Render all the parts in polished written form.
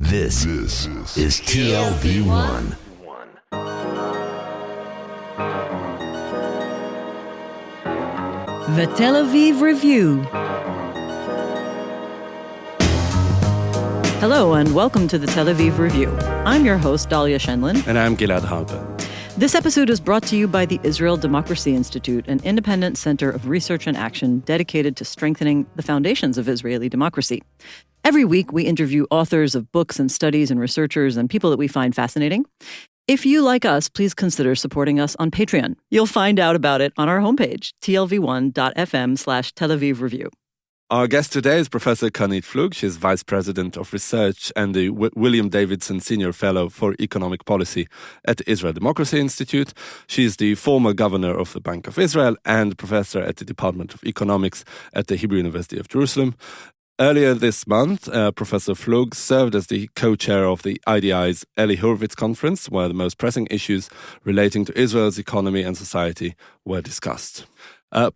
This is TLV1. The Tel Aviv Review. Hello and welcome to the Tel Aviv Review. I'm your host, Dalia Shenlin. And I'm Gilad Harper. This episode is brought to you by the Israel Democracy Institute, an independent center of research and action dedicated to strengthening the foundations of Israeli democracy. Every week, we interview authors of books and studies and researchers and people that we find fascinating. If you like us, please consider supporting us on Patreon. You'll find out about it on our homepage, tlv1.fm/Tel Aviv Review. Our guest today is Professor Karnit Flug. She's Vice President of Research and the William Davidson Senior Fellow for Economic Policy at the Israel Democracy Institute. She's the former governor of the Bank of Israel and professor at the Department of Economics at the Hebrew University of Jerusalem. Earlier this month, Professor Flug served as the co-chair of the IDI's Eli Horowitz conference, where the most pressing issues relating to Israel's economy and society were discussed.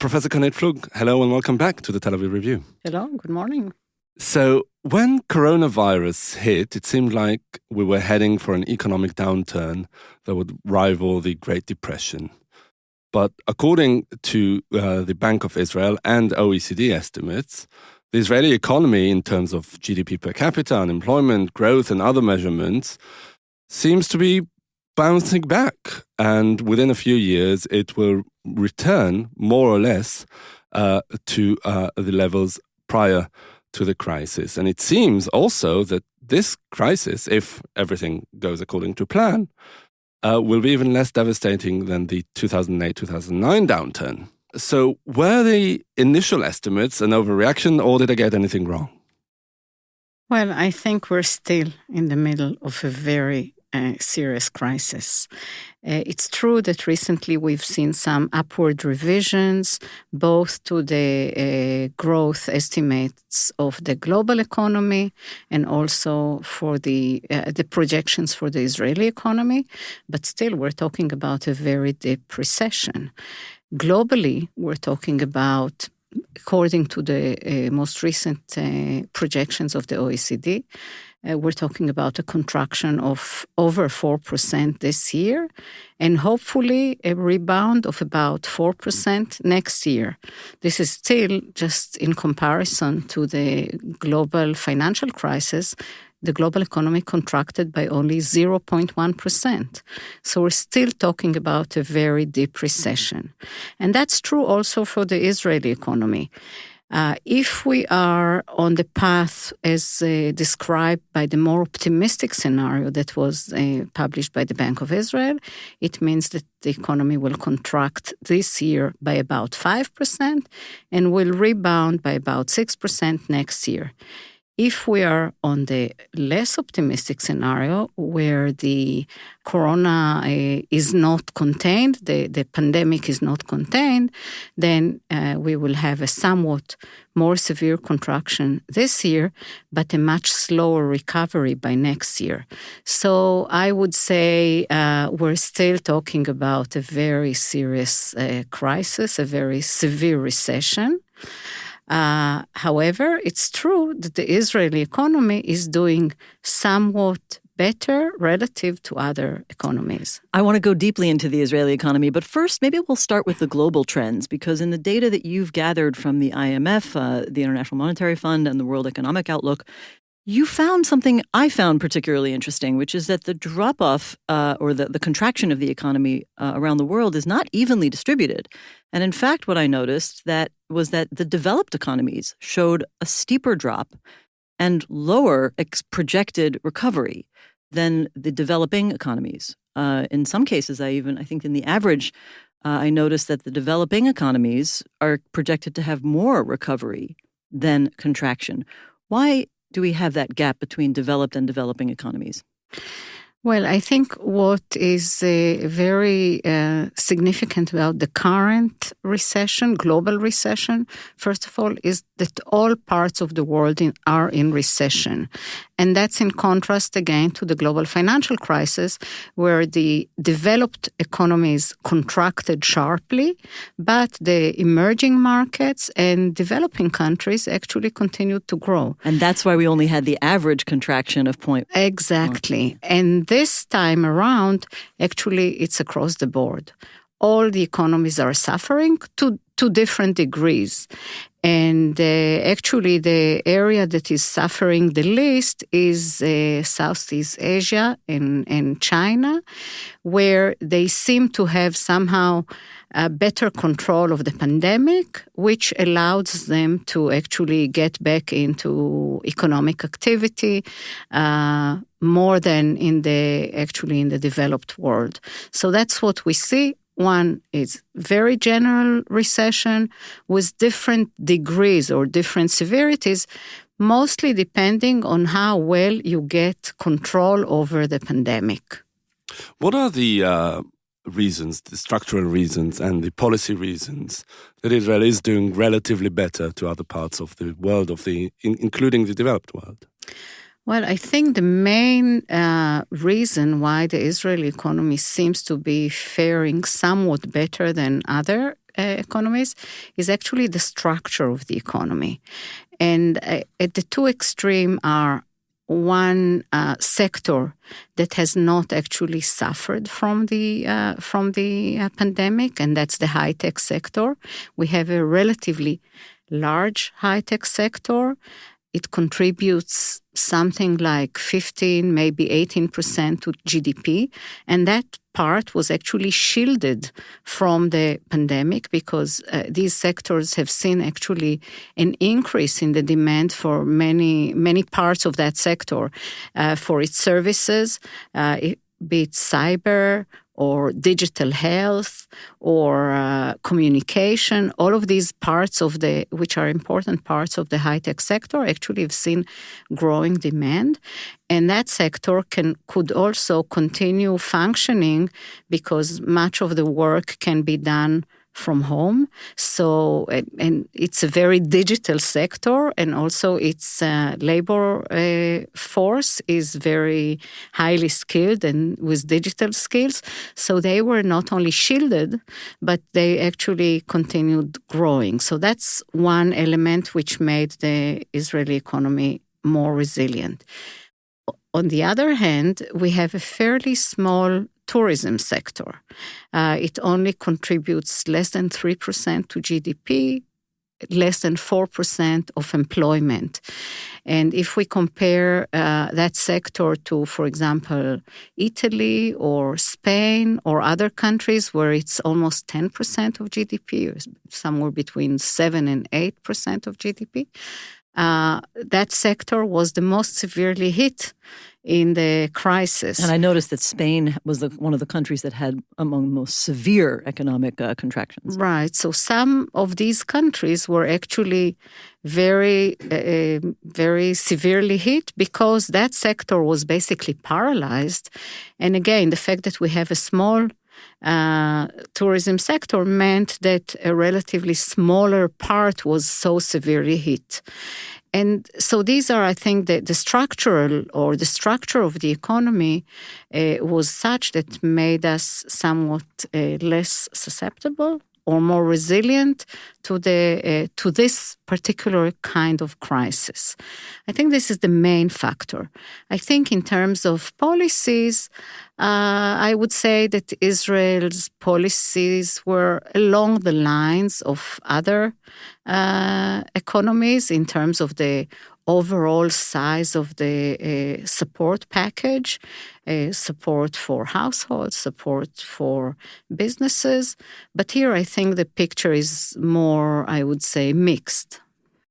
Professor Karnit Flug, hello and welcome back to the Tel Aviv Review. Hello, good morning. So when coronavirus hit, it seemed like we were heading for an economic downturn that would rival the Great Depression. But according to the Bank of Israel and OECD estimates, the Israeli economy, in terms of GDP per capita, unemployment, growth, and other measurements, seems to be bouncing back. And within a few years, it will return more or less to the levels prior to the crisis. And it seems also that this crisis, if everything goes according to plan, will be even less devastating than the 2008-2009 downturn. So were the initial estimates an overreaction, or did I get anything wrong? Well, I think we're still in the middle of a very serious crisis. It's true that recently we've seen some upward revisions, both to the growth estimates of the global economy and also for the projections for the Israeli economy. But still, we're talking about a very deep recession. Globally, we're talking about, according to the most recent projections of the OECD, we're talking about a contraction of over 4% this year, and hopefully a rebound of about 4% next year. This is still just in comparison to the global financial crisis. The global economy contracted by only 0.1%. So we're still talking about a very deep recession. And that's true also for the Israeli economy. If we are on the path as described by the more optimistic scenario that was published by the Bank of Israel, it means that the economy will contract this year by about 5% and will rebound by about 6% next year. If we are on the less optimistic scenario where the corona is not contained, the pandemic is not contained, then we will have a somewhat more severe contraction this year, but a much slower recovery by next year. So I would say we're still talking about a very serious crisis, a very severe recession. However, it's true that the Israeli economy is doing somewhat better relative to other economies. I want to go deeply into the Israeli economy, but first, maybe we'll start with the global trends, because in the data that you've gathered from the IMF, the International Monetary Fund, and the World Economic Outlook, you found something I found particularly interesting, which is that the drop-off or the contraction of the economy around the world is not evenly distributed. And in fact, what I noticed was that the developed economies showed a steeper drop and lower projected recovery than the developing economies. In some cases, I think in the average, I noticed that the developing economies are projected to have more recovery than contraction. Why do we have that gap between developed and developing economies? Well, I think what is very significant about the current recession, global recession, first of all, is that all parts of the world are in recession. And that's in contrast again to the global financial crisis, where the developed economies contracted sharply, but the emerging markets and developing countries actually continued to grow. And that's why we only had the average contraction of point. Exactly. And this time around, actually, it's across the board. All the economies are suffering to different degrees. And actually, the area that is suffering the least is Southeast Asia and China, where they seem to have somehow better control of the pandemic, which allows them to actually get back into economic activity more than in the developed world. So that's what we see. One is very general recession with different degrees or different severities, mostly depending on how well you get control over the pandemic. What are the reasons, the structural reasons and the policy reasons that Israel is doing relatively better to other parts of the world, including the developed world? Well, I think the main reason why the Israeli economy seems to be faring somewhat better than other economies is actually the structure of the economy. And at the two extremes are one sector that has not actually suffered from the pandemic, and that's the high-tech sector. We have a relatively large high-tech sector. It contributes something like 15, maybe 18% to GDP. And that part was actually shielded from the pandemic because these sectors have seen actually an increase in the demand for many, many parts of that sector for its services, be it cyber, or digital health, or communication. All of these parts which are important parts of the high-tech sector, actually have seen growing demand. And that sector could also continue functioning because much of the work can be done from home. So, and it's a very digital sector, and also its labor force is very highly skilled and with digital skills. So they were not only shielded, but they actually continued growing. So that's one element which made the Israeli economy more resilient. On the other hand, we have a fairly small tourism sector. It only contributes less than 3% to GDP, less than 4% of employment. And if we compare that sector to, for example, Italy or Spain or other countries where it's almost 10% of GDP, or somewhere between 7 and 8% of GDP, that sector was the most severely hit in the crisis. And I noticed that Spain was one of the countries that had among the most severe economic contractions. Right. So some of these countries were actually very, very severely hit because that sector was basically paralyzed. And again, the fact that we have a small tourism sector meant that a relatively smaller part was so severely hit. And so these are, I think, the structural or the structure of the economy was such that made us somewhat less susceptible or more resilient to this particular kind of crisis. I think this is the main factor. I think in terms of policies, I would say that Israel's policies were along the lines of other economies in terms of the overall size of the support package, support for households, support for businesses. But here I think the picture is more, I would say, mixed.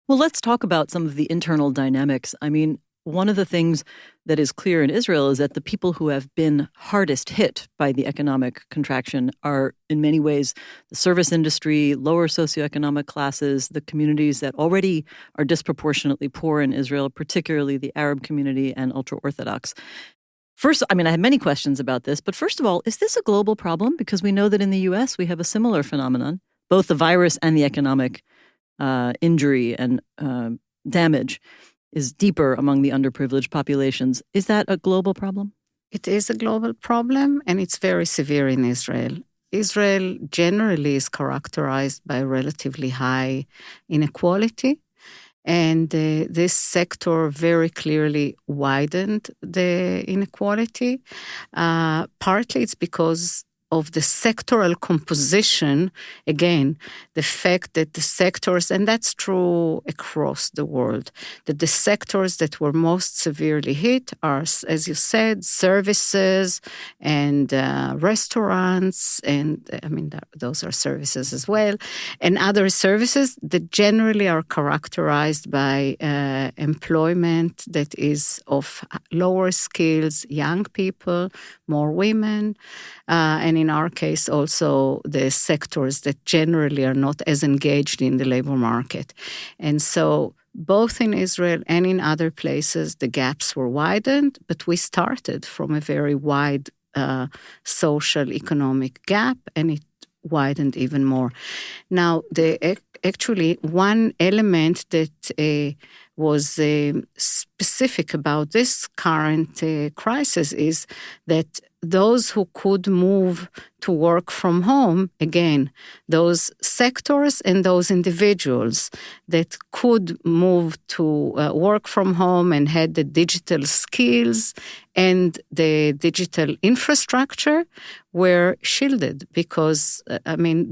Well, let's talk about some of the internal dynamics. I mean, one of the things that is clear in Israel is that the people who have been hardest hit by the economic contraction are, in many ways, the service industry, lower socioeconomic classes, the communities that already are disproportionately poor in Israel, particularly the Arab community and ultra-Orthodox. First, I have many questions about this, but first of all, is this a global problem? Because we know that in the U.S. we have a similar phenomenon, both the virus and the economic injury and damage is deeper among the underprivileged populations. Is that a global problem? It is a global problem, and it's very severe in Israel. Israel generally is characterized by relatively high inequality. And this sector very clearly widened the inequality. Partly it's because of the sectoral composition, again, the fact that the sectors, and that's true across the world, that the sectors that were most severely hit are, as you said, services and restaurants, and those are services as well, and other services that generally are characterized by employment that is of lower skills, young people, more women, and in our case also the sectors that generally are not as engaged in the labor market. And so both in Israel and in other places, the gaps were widened, but we started from a very wide social economic gap, and it widened even more. Now, actually one element that was specific about this current crisis is that those who could move to work from home, again, those sectors and those individuals that could move to work from home and had the digital skills and the digital infrastructure were shielded because,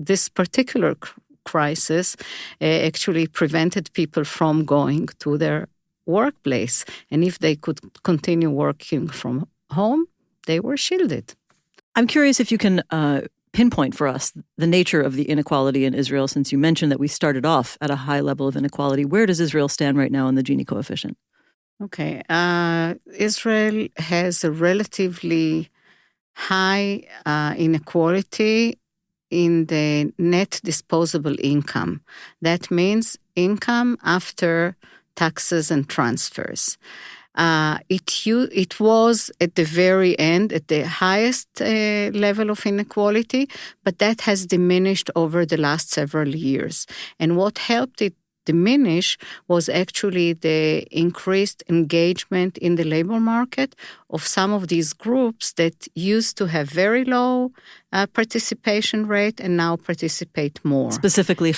this particular crisis actually prevented people from going to their workplace. And if they could continue working from home, they were shielded. I'm curious if you can pinpoint for us the nature of the inequality in Israel, since you mentioned that we started off at a high level of inequality. Where does Israel stand right now in the Gini coefficient? Okay. Israel has a relatively high inequality in the net disposable income. That means income after taxes and transfers. It was at the very end, at the highest level of inequality, but that has diminished over the last several years. And what helped it diminish was actually the increased engagement in the labor market of some of these groups that used to have very low participation rate and now participate more. Specifically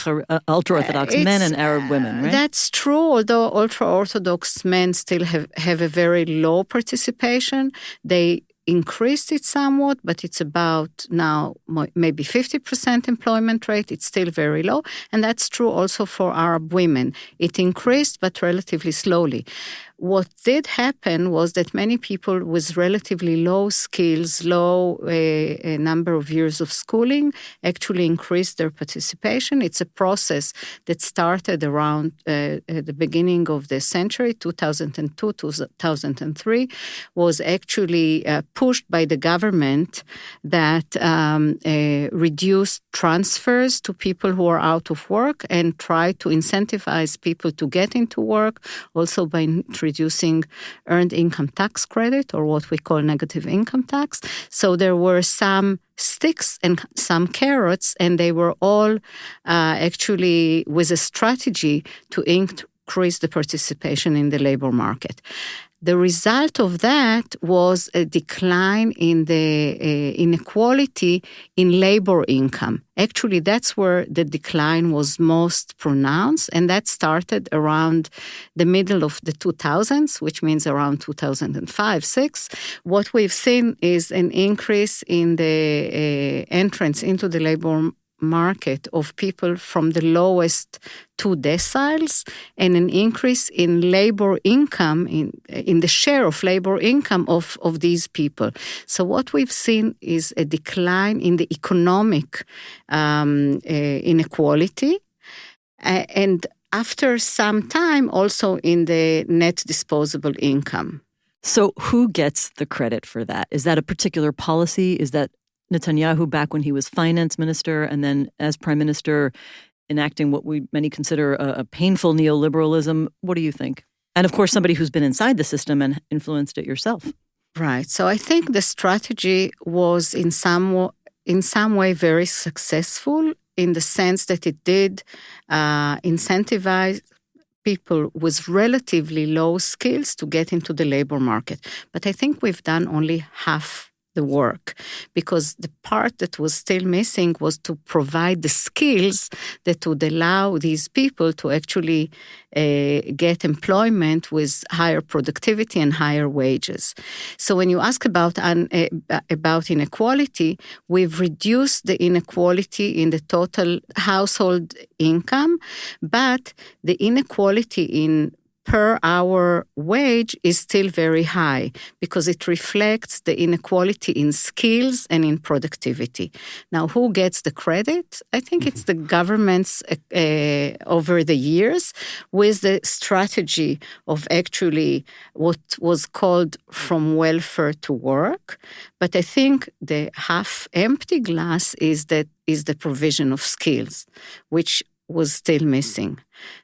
ultra-Orthodox men and Arab women, right? That's true, although ultra-Orthodox men still have a very low participation. They increased it somewhat, but it's about now maybe 50% employment rate. It's still very low. And that's true also for Arab women. It increased, but relatively slowly. What did happen was that many people with relatively low skills, low number of years of schooling, actually increased their participation. It's a process that started around the beginning of the century, 2002, 2003, was actually pushed by the government that reduced transfers to people who are out of work and tried to incentivize people to get into work, also by reducing earned income tax credit, or what we call negative income tax. So there were some sticks and some carrots, and they were all actually with a strategy to increase the participation in the labor market. The result of that was a decline in the inequality in labor income. Actually, that's where the decline was most pronounced, and that started around the middle of the 2000s, which means around 2005-06. What we've seen is an increase in the entrance into the labor market of people from the lowest two deciles, and an increase in labor income, in the share of labor income of these people. So what we've seen is a decline in the economic inequality, and after some time also in the net disposable income. So who gets the credit for that? Is that a particular policy? Is that Netanyahu back when he was finance minister, and then as prime minister enacting what many consider a painful neoliberalism? What do you think? And of course, somebody who's been inside the system and influenced it yourself. Right. So I think the strategy was in some way very successful in the sense that it did incentivize people with relatively low skills to get into the labor market. But I think we've done only half the work, because the part that was still missing was to provide the skills that would allow these people to actually get employment with higher productivity and higher wages. So when you ask about inequality, we've reduced the inequality in the total household income, but the inequality in per hour wage is still very high because it reflects the inequality in skills and in productivity. Now, who gets the credit? I think it's the governments over the years with the strategy of actually what was called from welfare to work. But I think the half-empty glass is the provision of skills, which was still missing.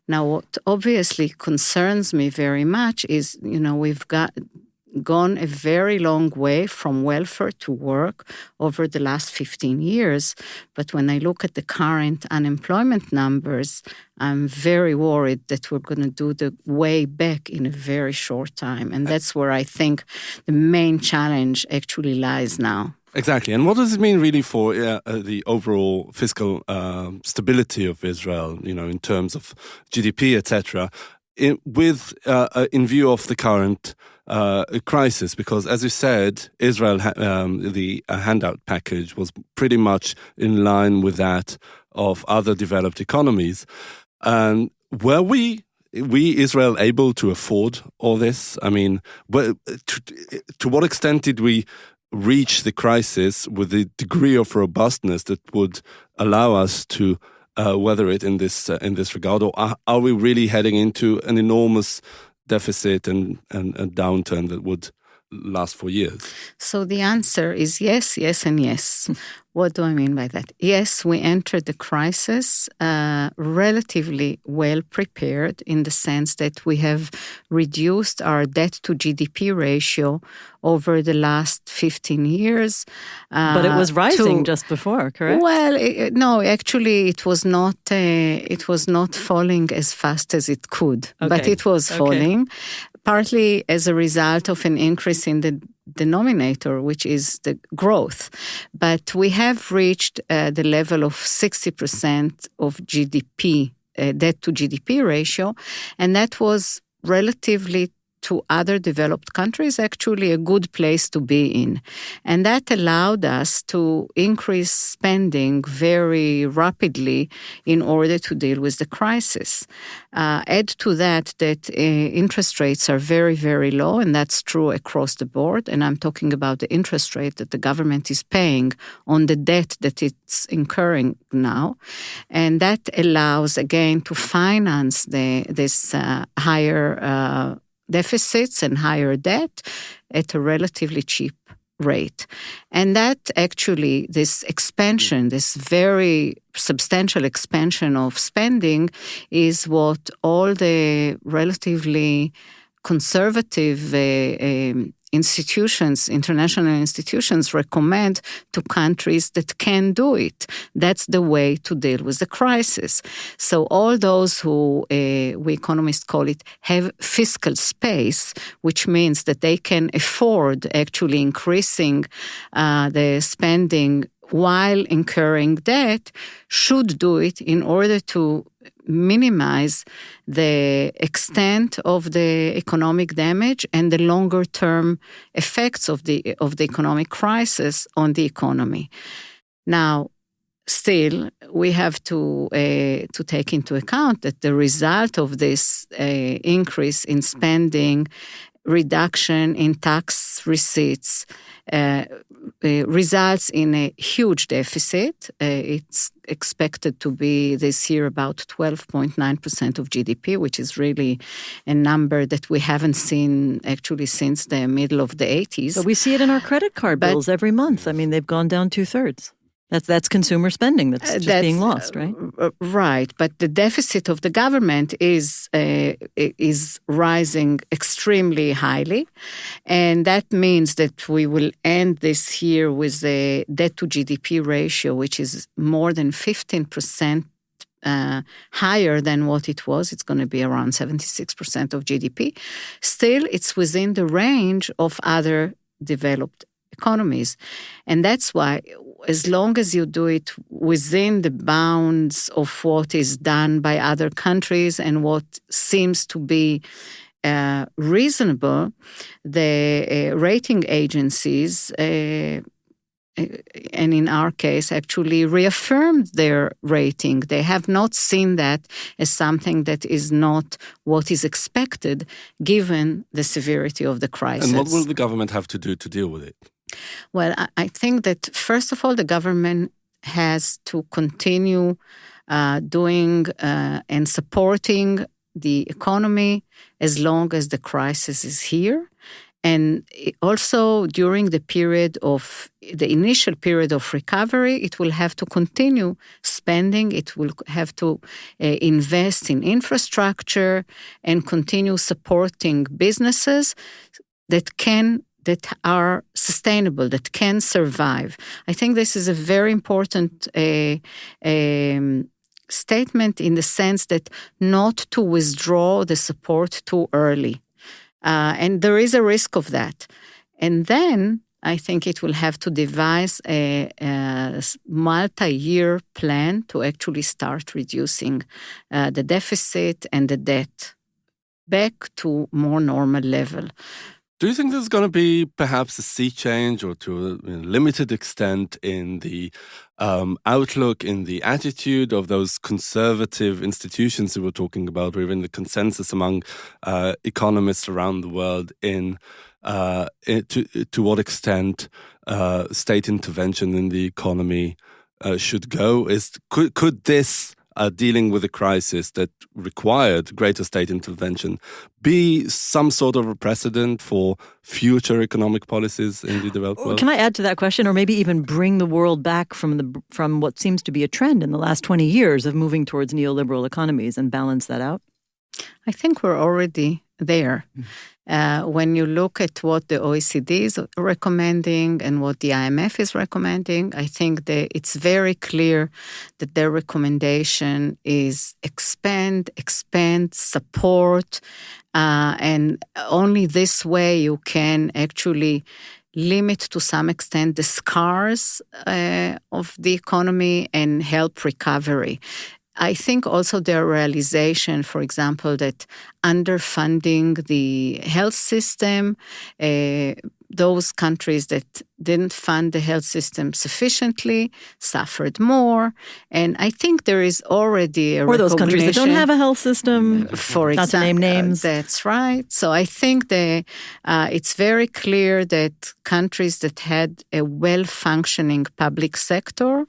Now, what obviously concerns me very much is, we've gone a very long way from welfare to work over the last 15 years. But when I look at the current unemployment numbers, I'm very worried that we're going to do the way back in a very short time. And that's where I think the main challenge actually lies now. Exactly. And what does it mean really for the overall fiscal stability of Israel, in terms of GDP, etc., in view of the current crisis? Because, as you said, Israel, the handout package was pretty much in line with that of other developed economies. And were we Israel able to afford all this? I mean, to what extent did we reach the crisis with the degree of robustness that would allow us to weather it in this regard, or are we really heading into an enormous deficit and a downturn that would last for years? So the answer is yes, yes, and yes. What do I mean by that? Yes, we entered the crisis relatively well prepared in the sense that we have reduced our debt to GDP ratio over the last 15 years. But it was rising just before, correct? Well, no, actually it was not falling as fast as it could, but it was falling. Partly as a result of an increase in the denominator, which is the growth. But we have reached the level of 60% of GDP, debt to GDP ratio, and that was relatively to other developed countries, actually a good place to be in. And that allowed us to increase spending very rapidly in order to deal with the crisis. Add to that interest rates are very, very low, and that's true across the board. And I'm talking about the interest rate that the government is paying on the debt that it's incurring now. And that allows, again, to finance this higher deficits and higher debt at a relatively cheap rate. And that actually, this expansion, this very substantial expansion of spending is what all the relatively conservative institutions, international institutions recommend to countries that can do it. That's the way to deal with the crisis. So all those who, we economists call it, have fiscal space, which means that they can afford actually increasing the spending while incurring debt, should do it in order to minimize the extent of the economic damage and the longer-term effects of the economic crisis on the economy. Now, still, we have to take into account that the result of this increase in spending, reduction in tax receipts, results in a huge deficit. It's expected to be this year about 12.9% of GDP, which is really a number that we haven't seen actually since the middle of the 80s. But we see it in our credit card bills every month. I mean, they've gone down 2/3. That's consumer spending that's just being lost, right? Right, but the deficit of the government is rising extremely highly, and that means that we will end this year with a debt to GDP ratio which is more than 15% higher than what it was. It's going to be around 76% of GDP. Still, it's within the range of other developed economies. And that's why, as long as you do it within the bounds of what is done by other countries and what seems to be reasonable, the rating agencies, and in our case, actually reaffirmed their rating. They have not seen that as something that is not what is expected, given the severity of the crisis. And what will the government have to do to deal with it? Well, I think that, first of all, the government has to continue doing and supporting the economy as long as the crisis is here. And also during the initial period of recovery, it will have to continue spending. It will have to invest in infrastructure and continue supporting businesses that are sustainable, that can survive. I think this is a very important statement, in the sense that not to withdraw the support too early. And there is a risk of that. And then I think it will have to devise a multi-year plan to actually start reducing the deficit and the debt back to more normal level. Do you think there's going to be perhaps a sea change, or to a limited extent, in the outlook, in the attitude of those conservative institutions we were talking about, or even the consensus among economists around the world to what extent state intervention in the economy should go? Could this dealing with a crisis that required greater state intervention be some sort of a precedent for future economic policies in the developed world? Can I add to that question, or maybe even bring the world back from what seems to be a trend in the last 20 years of moving towards neoliberal economies and balance that out? I think we're already there. When you look at what the OECD is recommending and what the IMF is recommending, I think that it's very clear that their recommendation is expand, support, and only this way you can actually limit to some extent the scars of the economy and help recovery. I think also their realization, for example, that underfunding the health system, those countries that didn't fund the health system sufficiently suffered more. And I think there is already a recognition. Or those countries that don't have a health system, for example. Not to name names. That's right. So I think it's very clear that countries that had a well-functioning public sector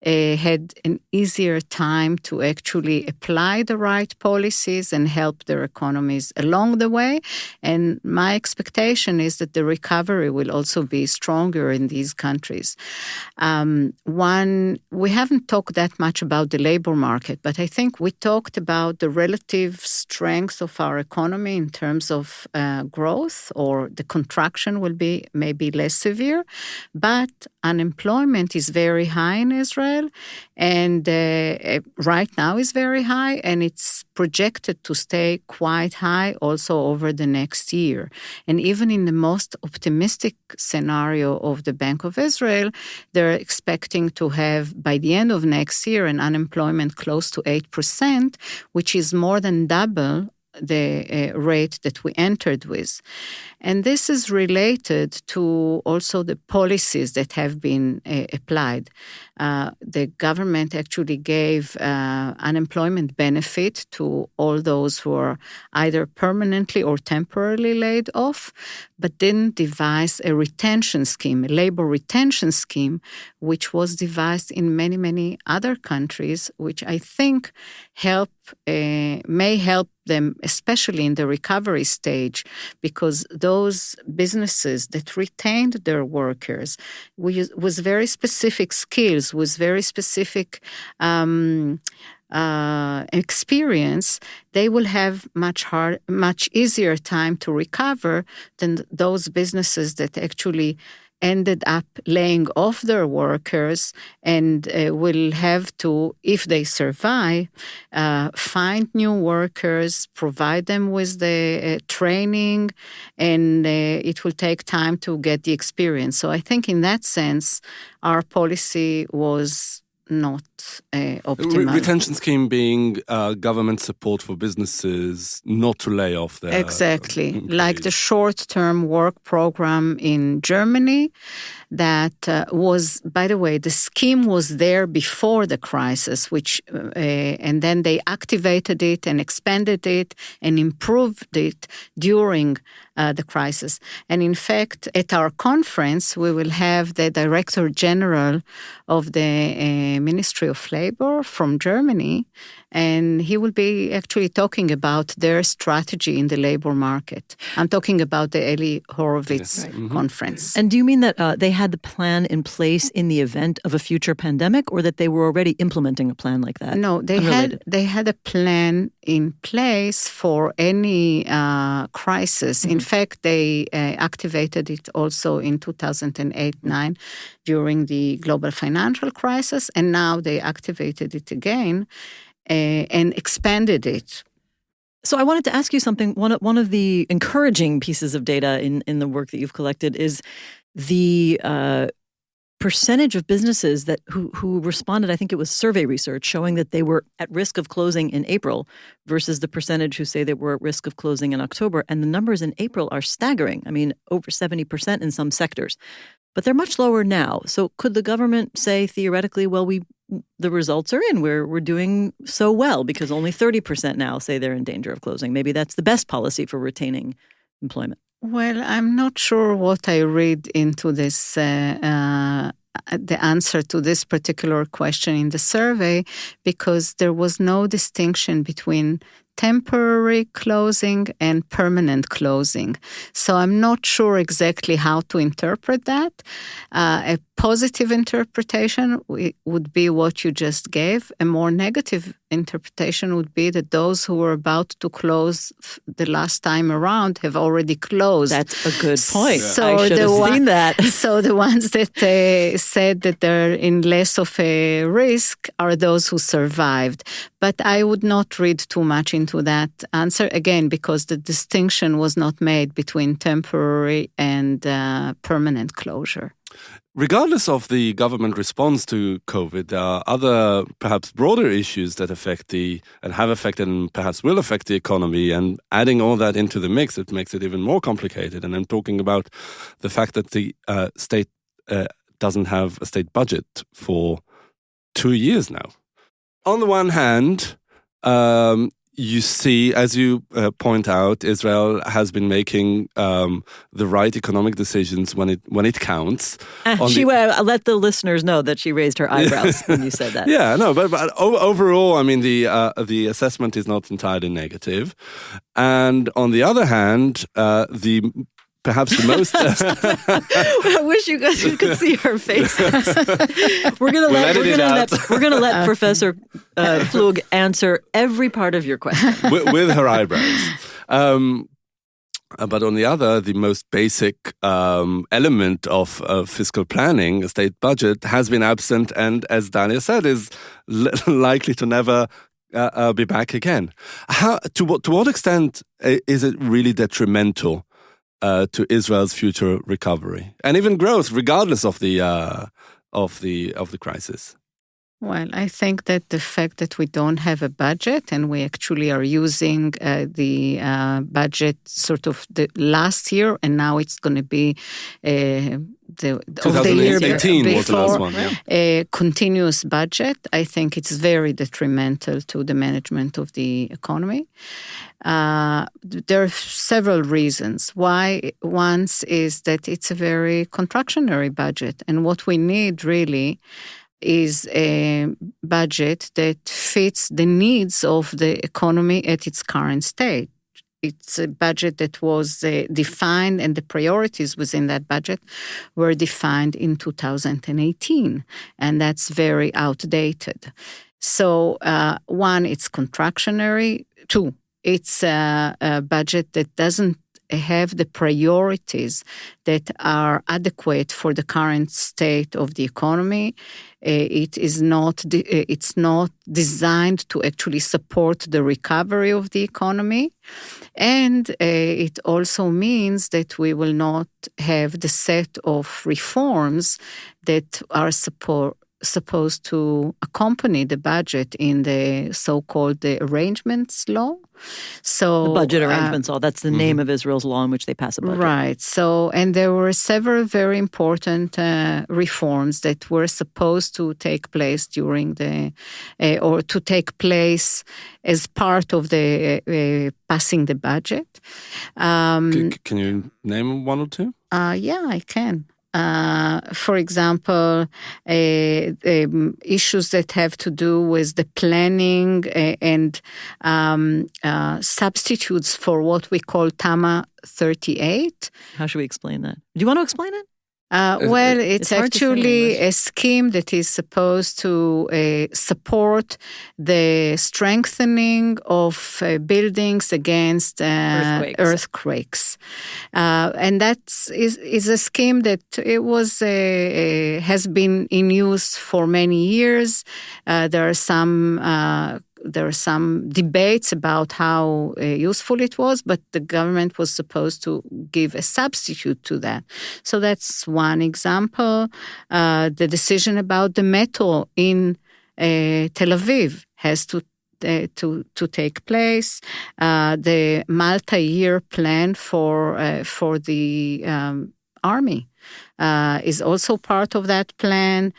had an easier time to actually apply the right policies and help their economies along the way. And my expectation is that the recovery will also be stronger in these countries. We haven't talked that much about the labor market, but I think we talked about the relative strength of our economy in terms of growth, or the contraction will be maybe less severe, but unemployment is very high in Israel. And right now is very high, and it's projected to stay quite high also over the next year. And even in the most optimistic scenario of the Bank of Israel, they're expecting to have, by the end of next year, an unemployment close to 8%, which is more than double the rate that we entered with. And this is related to also the policies that have been applied. The government actually gave unemployment benefit to all those who are either permanently or temporarily laid off, but didn't devise a retention scheme, a labor retention scheme, which was devised in many, many other countries, which I think may help them, especially in the recovery stage, because those businesses that retained their workers with very specific skills, with very specific experience, they will have much easier time to recover than those businesses that actually ended up laying off their workers and will have to, if they survive, find new workers, provide them with the training, and it will take time to get the experience. So I think in that sense, our policy was not optimal. Retention scheme being government support for businesses not to lay off their Exactly. employees. Like the short-term work program in Germany that was, by the way, the scheme was there before the crisis, and then they activated it and expanded it and improved it during the crisis. And in fact, at our conference, we will have the Director General of the Ministry of Labor from Germany, and he will be actually talking about their strategy in the labor market. I'm talking about the Eli Horowitz conference. And do you mean that they had the plan in place in the event of a future pandemic, or that they were already implementing a plan like that? No, they had a plan in place for any crisis. In fact, they activated it also in 2008-9 during the global financial crisis, and now they activated it again and expanded it. So I wanted to ask you something. One of the encouraging pieces of data in the work that you've collected is the percentage of businesses who responded. I think it was survey research showing that they were at risk of closing in April versus the percentage who say they were at risk of closing in October. And the numbers in April are staggering. I mean, over 70% in some sectors. But they're much lower now. So could the government say theoretically, well, the results are in. We're doing so well because only 30% now say they're in danger of closing. Maybe that's the best policy for retaining employment. Well, I'm not sure what I read into this, the answer to this particular question in the survey, because there was no distinction between temporary closing and permanent closing. So I'm not sure exactly how to interpret that. A positive interpretation would be what you just gave. A more negative interpretation would be that those who were about to close the last time around have already closed. That's a good point. So I should have seen that. So the ones that said that they're in less of a risk are those who survived. But I would not read too much into that answer, again, because the distinction was not made between temporary and permanent closure. Regardless of the government response to COVID, there are other, perhaps broader issues that affect and have affected and perhaps will affect the economy. And adding all that into the mix, it makes it even more complicated. And I'm talking about the fact that the state doesn't have a state budget for 2 years now. On the one hand, you see, as you point out, Israel has been making the right economic decisions when it counts. Let the listeners know that she raised her eyebrows when you said that. Yeah, no, but overall, I mean, the assessment is not entirely negative, and on the other hand, perhaps the most. I wish you guys could see her face. We're gonna let Professor Flug answer every part of your question with her eyebrows. But on the other, the most basic element of fiscal planning, a state budget, has been absent, and as Dalia said, is likely to never be back again. To what extent is it really detrimental to Israel's future recovery and even growth, regardless of the crisis? Well, I think that the fact that we don't have a budget and we actually are using the budget sort of the last year, and now it's going to be the 2018 was the last one. Yeah. A continuous budget. I think it's very detrimental to the management of the economy. There are several reasons why. One is that it's a very contractionary budget, and what we need really is a budget that fits the needs of the economy at its current state. It's a budget that was defined, and the priorities within that budget were defined in 2018, and that's very outdated. So, one, it's contractionary. Two, it's a budget that doesn't have the priorities that are adequate for the current state of the economy. It's not designed to actually support the recovery of the economy. And it also means that we will not have the set of reforms that are supposed to accompany the budget in the so-called the arrangements law. So the budget arrangements law, that's the name of Israel's law in which they pass a budget. Right. So, and there were several very important reforms that were supposed to take place during or to take place as part of the passing the budget. Can you name one or two? Yeah, I can. For example, issues that have to do with the planning and substitutes for what we call TAMA 38. How should we explain that? Do you want to explain it? Well, it's actually a scheme that is supposed to support the strengthening of buildings against earthquakes. And that is a scheme that it was has been in use for many years. There are some debates about how useful it was, but the government was supposed to give a substitute to that. So that's one example. The decision about the metro in Tel Aviv has to take place. The multi-year plan for the army is also part of that plan.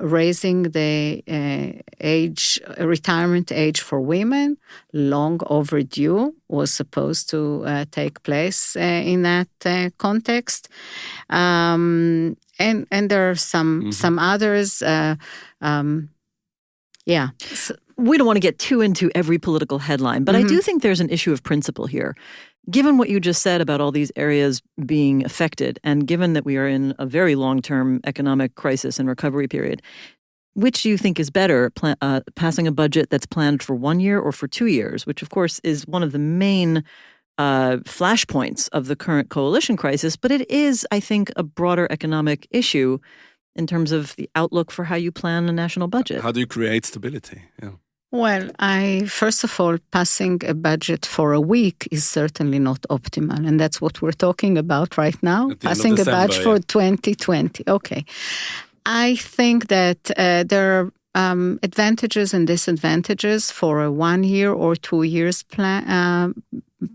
Raising the retirement age for women, long overdue, was supposed to take place in that context. And there are some others. Yeah. We don't want to get too into every political headline, but I do think there's an issue of principle here. Given what you just said about all these areas being affected, and given that we are in a very long-term economic crisis and recovery period, which do you think is better, passing a budget that's planned for 1 year or for 2 years, which of course is one of the main flashpoints of the current coalition crisis, but it is, I think, a broader economic issue in terms of the outlook for how you plan a national budget. How do you create stability? Yeah. Well, first of all, passing a budget for a week is certainly not optimal. And that's what we're talking about right now, passing a budget for 2020. Okay. I think that there are advantages and disadvantages for a 1 year or 2 years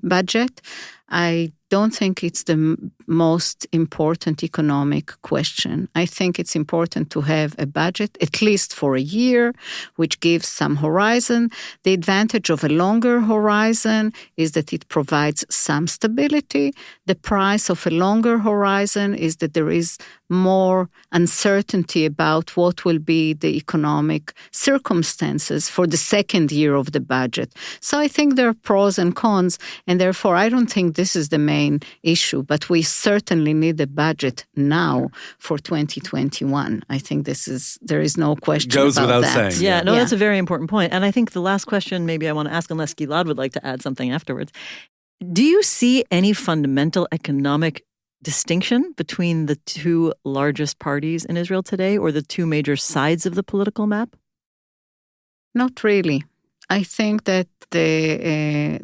budget. I don't think it's the most important economic question. I think it's important to have a budget, at least for a year, which gives some horizon. The advantage of a longer horizon is that it provides some stability. The price of a longer horizon is that there is more uncertainty about what will be the economic circumstances for the second year of the budget. So I think there are pros and cons, and therefore I don't think this is the main issue, but we certainly need a budget now for 2021. I think there is no question Goes about without that. saying. Yeah, that's a very important point. And I think the last question maybe I want to ask, unless Gilad would like to add something afterwards. Do you see any fundamental economic distinction between the two largest parties in Israel today, or the two major sides of the political map? Not really. I think that the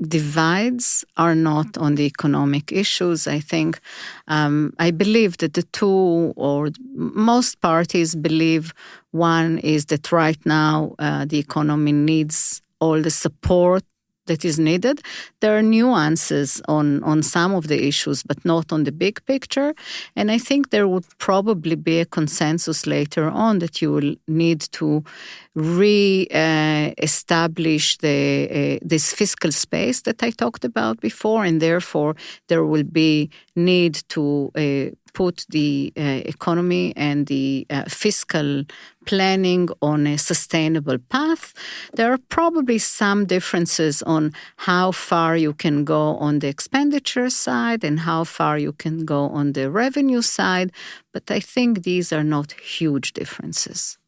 divides are not on the economic issues. I think, I believe that the two, or most parties believe, one is that right now the economy needs all the support that is needed. There are nuances on some of the issues, but not on the big picture. And I think there would probably be a consensus later on that you will need to re-establish this fiscal space that I talked about before, and therefore there will be need to put the economy and the fiscal planning on a sustainable path. There are probably some differences on how far you can go on the expenditure side and how far you can go on the revenue side, but I think these are not huge differences.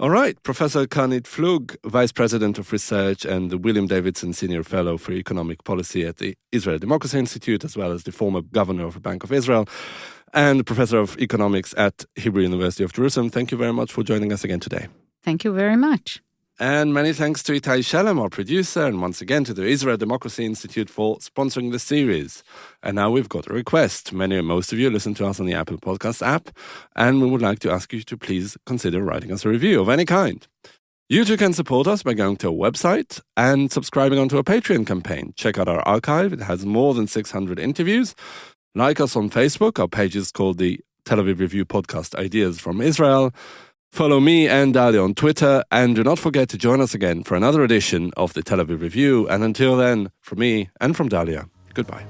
All right, Professor Karnit Flug, Vice President of Research and the William Davidson Senior Fellow for Economic Policy at the Israel Democracy Institute, as well as the former governor of the Bank of Israel, and Professor of Economics at Hebrew University of Jerusalem. Thank you very much for joining us again today. Thank you very much. And many thanks to Itai Shalem, our producer, and once again to the Israel Democracy Institute for sponsoring this series. And now we've got a request. Most of you listen to us on the Apple Podcasts app, and we would like to ask you to please consider writing us a review of any kind. You too can support us by going to our website and subscribing onto our Patreon campaign. Check out our archive. It has more than 600 interviews. Like us on Facebook. Our page is called the Tel Aviv Review Podcast Ideas from Israel. Follow me and Dalia on Twitter, and do not forget to join us again for another edition of the Tel Aviv Review. And until then, from me and from Dalia, goodbye.